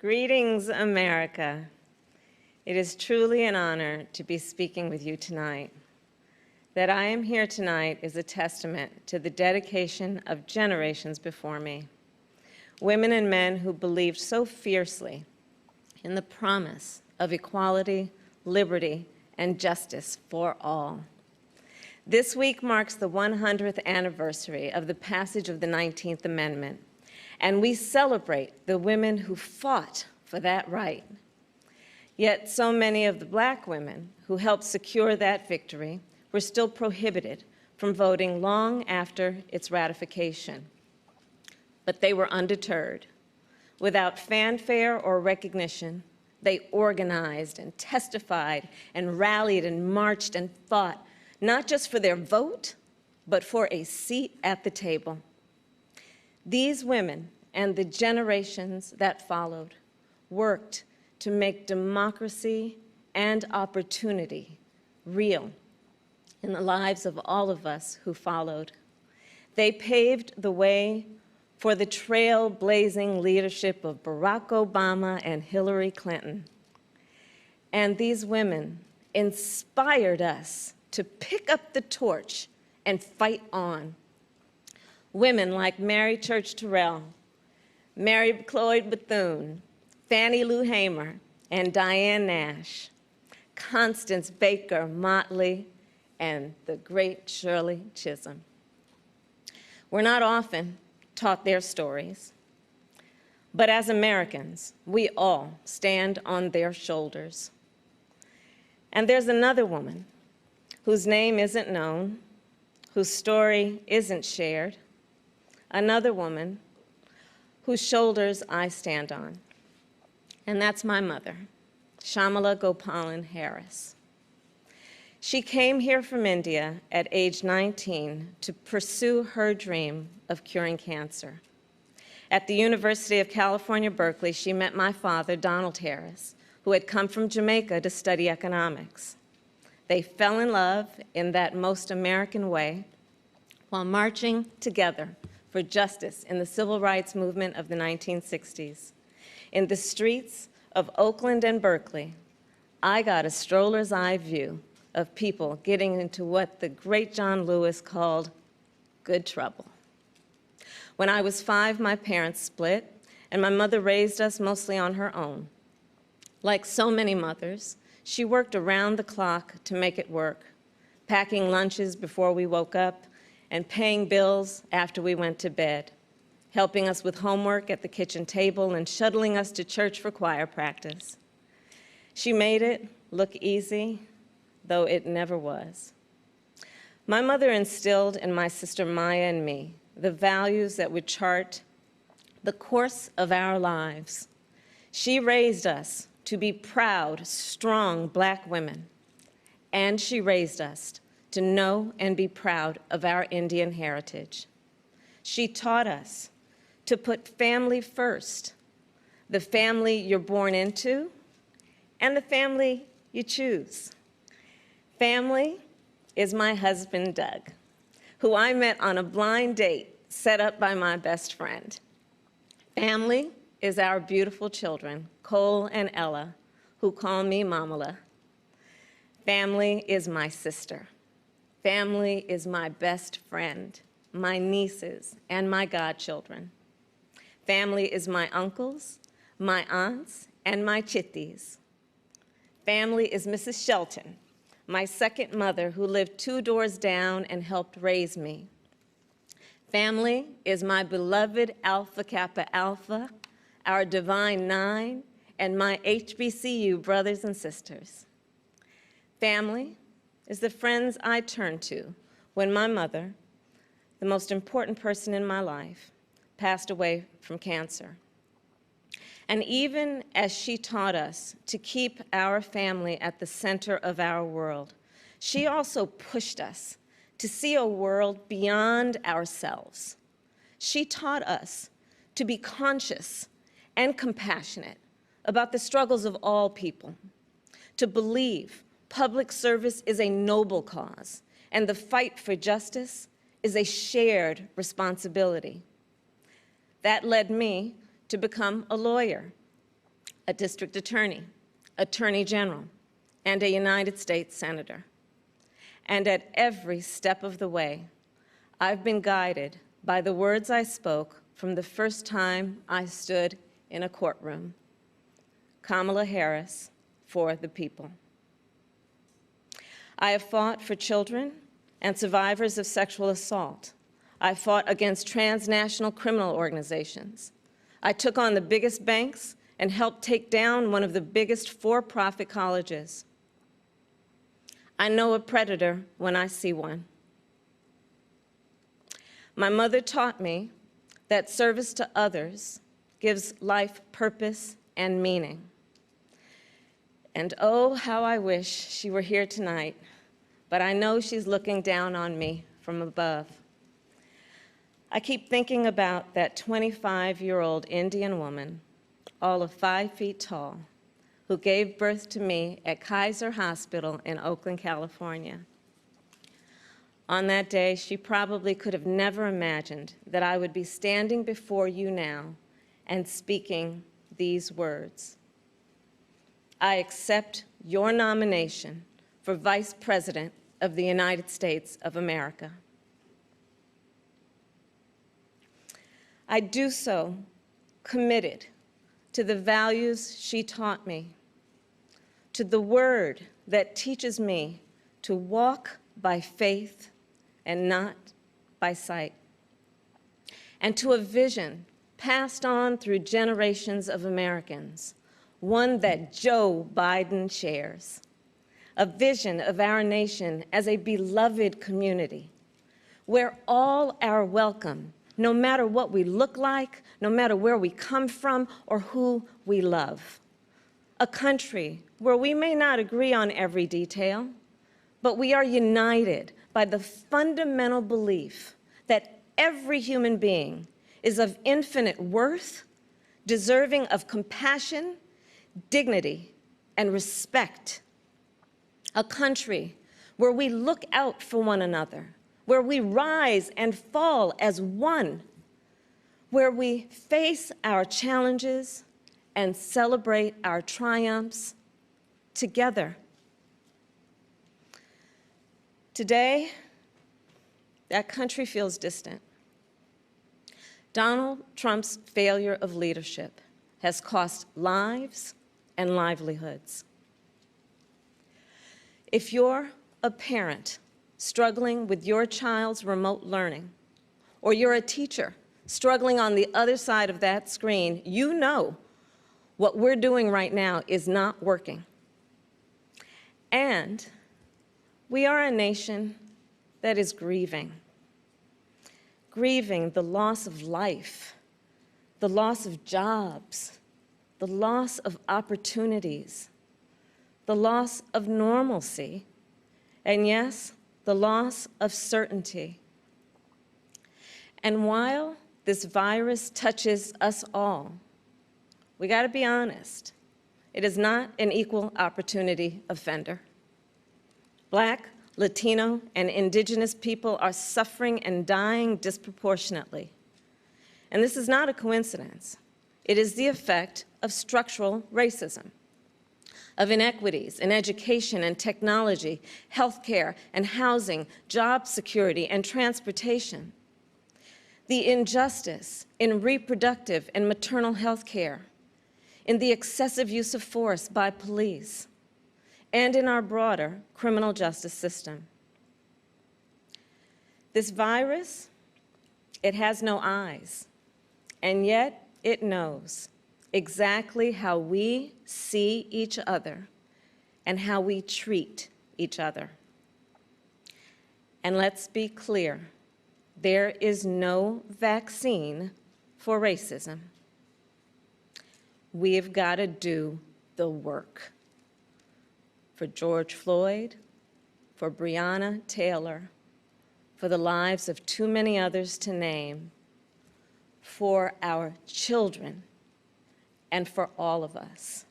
Greetings, America. It is truly an honor to be speaking with you tonight. That I am here tonight is a testament to the dedication of generations before me, women and men who believed so fiercely in the promise of equality, liberty, and justice for all. This week marks the 100th anniversary of the passage of the 19th Amendment, and we celebrate the women who fought for that right. Yet so many of the Black women who helped secure that victory were still prohibited from voting long after its ratification. But they were undeterred. Without fanfare or recognition, they organized and testified and rallied and marched and fought, not just for their vote, but for a seat at the table. These women and the generations that followed worked to make democracy and opportunity real in the lives of all of us who followed. They paved the way for the trailblazing leadership of Barack Obama and Hillary Clinton. And these women inspired us to pick up the torch and fight on. Women like Mary Church Terrell, Mary Cloyd Bethune, Fannie Lou Hamer, and Diane Nash, Constance Baker Motley, and the great Shirley Chisholm. We're not often taught their stories, but as Americans, we all stand on their shoulders. And there's another woman whose name isn't known, whose story isn't shared, another woman whose shoulders I stand on, and that's my mother, Kamala Gopalan Harris. She came here from India at age 19 to pursue her dream of curing cancer. At the University of California, Berkeley, she met my father, Donald Harris, who had come from Jamaica to study economics. They fell in love in that most American way while marching together for justice in the civil rights movement of the 1960s. In the streets of Oakland and Berkeley, I got a stroller's eye view of people getting into what the great John Lewis called good trouble. When I was 5, my parents split, and my mother raised us mostly on her own. Like so many mothers, she worked around the clock to make it work, packing lunches before we woke up and paying bills after we went to bed, helping us with homework at the kitchen table and shuttling us to church for choir practice. She made it look easy, though it never was. My mother instilled in my sister Maya and me the values that would chart the course of our lives. She raised us to be proud, strong Black women, and she raised us to know and be proud of our Indian heritage. She taught us to put family first, the family you're born into and the family you choose. Family is my husband, Doug, who I met on a blind date set up by my best friend. Family is our beautiful children, Cole and Ella, who call me Mamala. Family is my sister. Family is my best friend, my nieces, and my godchildren. Family is my uncles, my aunts, and my chitties. Family is Mrs. Shelton, my second mother who lived 2 doors down and helped raise me. Family is my beloved Alpha Kappa Alpha, our Divine Nine, and my HBCU brothers and sisters. Family is the friends I turn to when my mother, the most important person in my life, passed away from cancer. And even as she taught us to keep our family at the center of our world, she also pushed us to see a world beyond ourselves. She taught us to be conscious and compassionate about the struggles of all people, to believe public service is a noble cause, and the fight for justice is a shared responsibility. That led me to become a lawyer. a district attorney, attorney general, and a United States senator. And at every step of the way, I've been guided by the words I spoke from the first time I stood in a courtroom. Kamala Harris, for the people. I have fought for children and survivors of sexual assault. I fought against transnational criminal organizations. I took on the biggest banks and helped take down one of the biggest for-profit colleges. I know a predator when I see one. My mother taught me that service to others gives life purpose and meaning. And oh, how I wish she were here tonight, but I know she's looking down on me from above. I keep thinking about that 25-year-old Indian woman, all of 5 feet tall, who gave birth to me at Kaiser Hospital in Oakland, California. On that day, she probably could have never imagined that I would be standing before you now and speaking these words. I accept your nomination for Vice President of the United States of America. I do so committed to the values she taught me, to the word that teaches me to walk by faith and not by sight, and to a vision passed on through generations of Americans, one that Joe Biden shares, a vision of our nation as a beloved community, where all are welcome, no matter what we look like, no matter where we come from, or who we love. A country where we may not agree on every detail, but we are united by the fundamental belief that every human being is of infinite worth, deserving of compassion, dignity, and respect. A country where we look out for one another, where we rise and fall as one, where we face our challenges and celebrate our triumphs together. Today, that country feels distant. Donald Trump's failure of leadership has cost lives and livelihoods. If you're a parent struggling with your child's remote learning, or you're a teacher struggling on the other side of that screen, you know what we're doing right now is not working. And we are a nation that is grieving the loss of life, the loss of jobs, the loss of opportunities, the loss of normalcy, and yes, the loss of certainty. And while this virus touches us all, we got to be honest, it is not an equal opportunity offender. Black, Latino, and Indigenous people are suffering and dying disproportionately. And this is not a coincidence. It is the effect of structural racism, of inequities in education and technology, healthcare and housing, job security and transportation, the injustice in reproductive and maternal health care, in the excessive use of force by police, and in our broader criminal justice system. This virus, it has no eyes, and yet it knows exactly how we see each other and how we treat each other. And let's be clear, there is no vaccine for racism. We've got to do the work. For George Floyd, for Breonna Taylor, for the lives of too many others to name, for our children, and for all of us.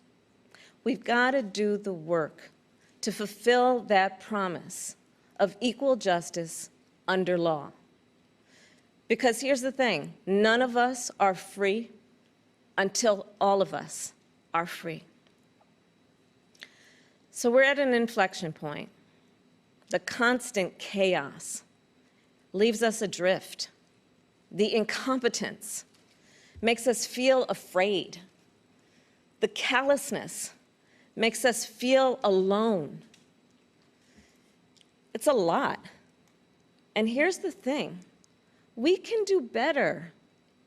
We've got to do the work to fulfill that promise of equal justice under law. Because here's the thing, none of us are free until all of us are free. So we're at an inflection point. The constant chaos leaves us adrift. The incompetence makes us feel afraid. The callousness makes us feel alone. It's a lot. And here's the thing. We can do better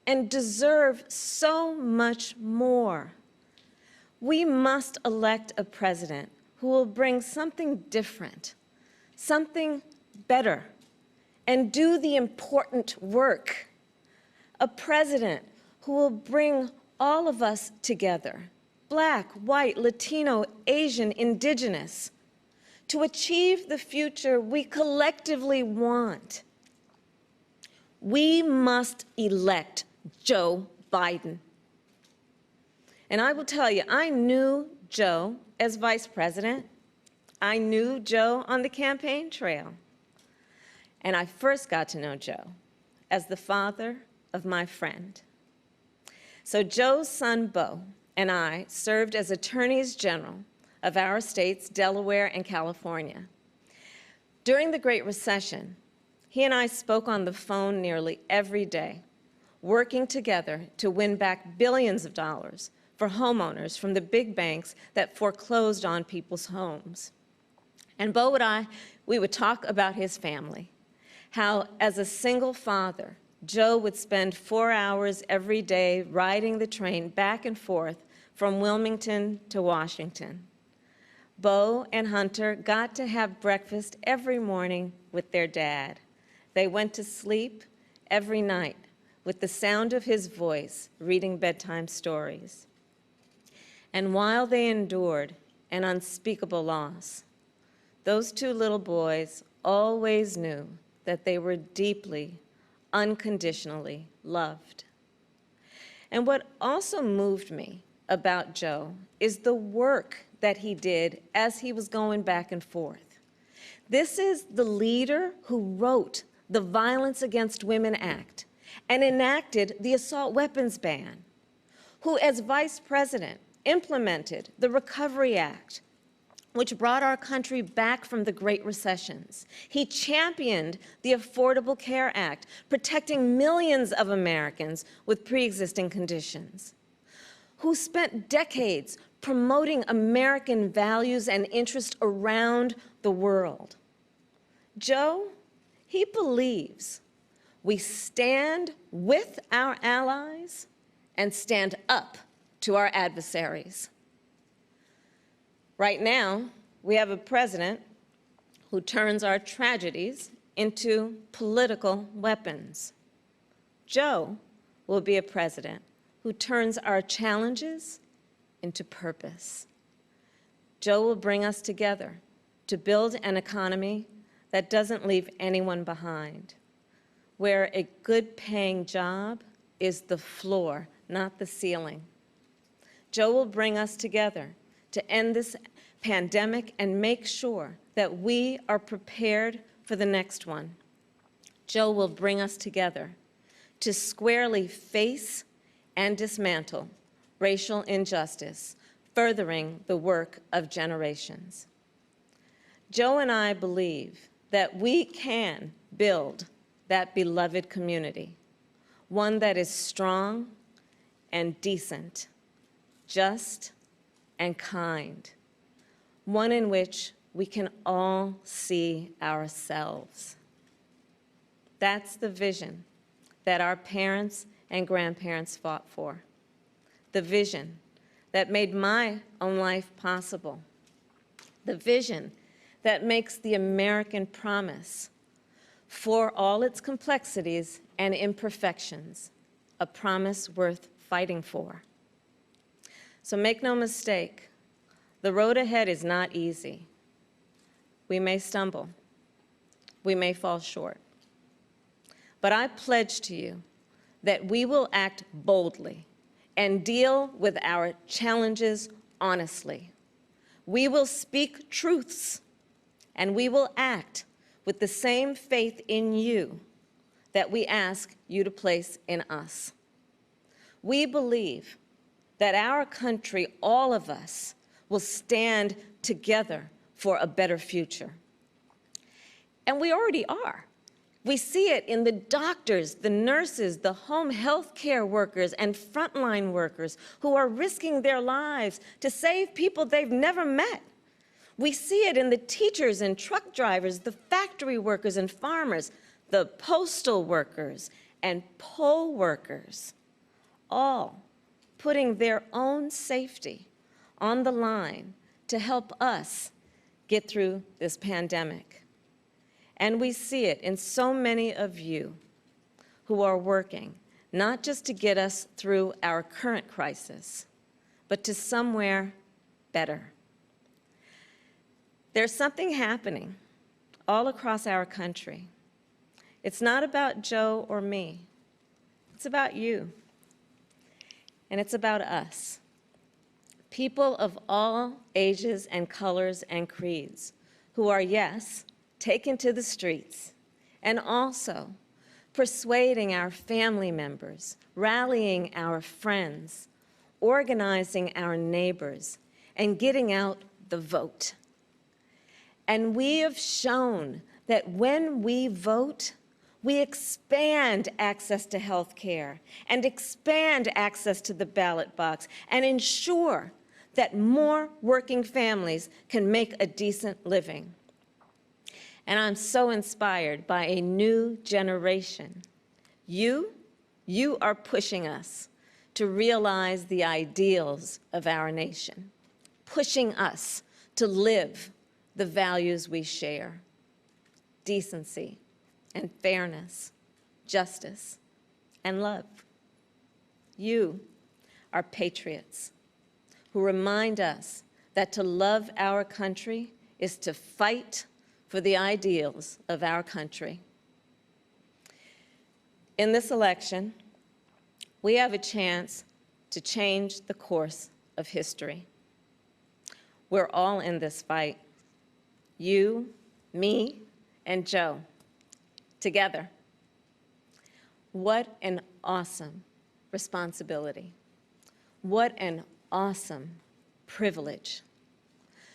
and deserve so much more. We must elect a president who will bring something different, something better, and do the important work. A president who will bring all of us together, Black, white, Latino, Asian, Indigenous, to achieve the future we collectively want. We must elect Joe Biden. And I will tell you, I knew Joe as vice president. I knew Joe on the campaign trail. And I first got to know Joe as the father of my friend. So Joe's son, Beau, and I served as attorneys general of our states, Delaware and California. During the Great Recession, he and I spoke on the phone nearly every day, working together to win back billions of dollars for homeowners from the big banks that foreclosed on people's homes. And Beau and I, we would talk about his family, how as a single father, Joe would spend 4 hours every day riding the train back and forth from Wilmington to Washington. Beau and Hunter got to have breakfast every morning with their dad. They went to sleep every night with the sound of his voice reading bedtime stories. And while they endured an unspeakable loss, those two little boys always knew that they were deeply, unconditionally loved. And what also moved me about Joe is the work that he did as he was going back and forth. This is the leader who wrote the Violence Against Women Act and enacted the assault weapons ban, who as vice president implemented the Recovery Act, which brought our country back from the Great Recessions. He championed the Affordable Care Act, protecting millions of Americans with pre-existing conditions, who spent decades promoting American values and interests around the world. Joe, he believes we stand with our allies and stand up to our adversaries. Right now, we have a president who turns our tragedies into political weapons. Joe will be a president who turns our challenges into purpose. Joe will bring us together to build an economy that doesn't leave anyone behind, where a good-paying job is the floor, not the ceiling. Joe will bring us together to end this pandemic and make sure that we are prepared for the next one. Joe will bring us together to squarely face and dismantle racial injustice, furthering the work of generations. Joe and I believe that we can build that beloved community, one that is strong and decent, just and kind, one in which we can all see ourselves. That's the vision that our parents and grandparents fought for, the vision that made my own life possible, the vision that makes the American promise, for all its complexities and imperfections, a promise worth fighting for. So make no mistake, the road ahead is not easy. We may stumble. We may fall short. But I pledge to you that we will act boldly and deal with our challenges honestly. We will speak truths, and we will act with the same faith in you that we ask you to place in us. We believe that our country, all of us, will stand together for a better future. And we already are. We see it in the doctors, the nurses, the home health care workers, and frontline workers who are risking their lives to save people they've never met. We see it in the teachers and truck drivers, the factory workers and farmers, the postal workers and poll workers, all putting their own safety on the line to help us get through this pandemic. And we see it in so many of you who are working, not just to get us through our current crisis, but to somewhere better. There's something happening all across our country. It's not about Joe or me. It's about you. And it's about us. People of all ages and colors and creeds who are, yes, taken to the streets, and also persuading our family members, rallying our friends, organizing our neighbors, and getting out the vote. And we have shown that when we vote, we expand access to health care and expand access to the ballot box and ensure that more working families can make a decent living. And I'm so inspired by a new generation. You are pushing us to realize the ideals of our nation, pushing us to live the values we share: decency and fairness, justice and love. You are patriots who remind us that to love our country is to fight for the ideals of our country. In this election, we have a chance to change the course of history. We're all in this fight. You, me, and Joe, together. What an awesome responsibility. What an awesome privilege.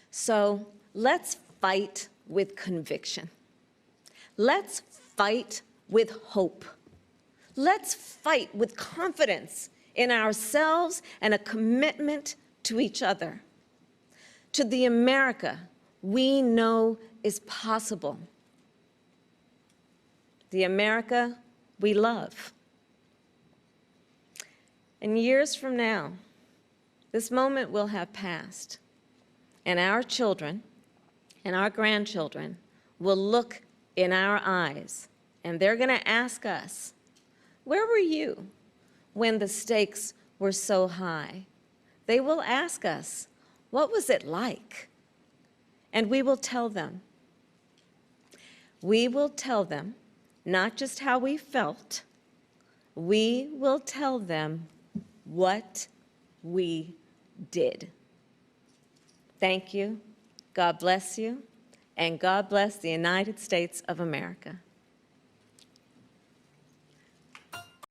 So let's fight with conviction. Let's fight with hope. Let's fight with confidence in ourselves and a commitment to each other, to the America we know is possible, the America we love. And years from now, this moment will have passed, and our children and our grandchildren will look in our eyes, and they're going to ask us, where were you when the stakes were so high? They will ask us, what was it like? And we will tell them. We will tell them not just how we felt, we will tell them what we did. Thank you. God bless you, and God bless the United States of America.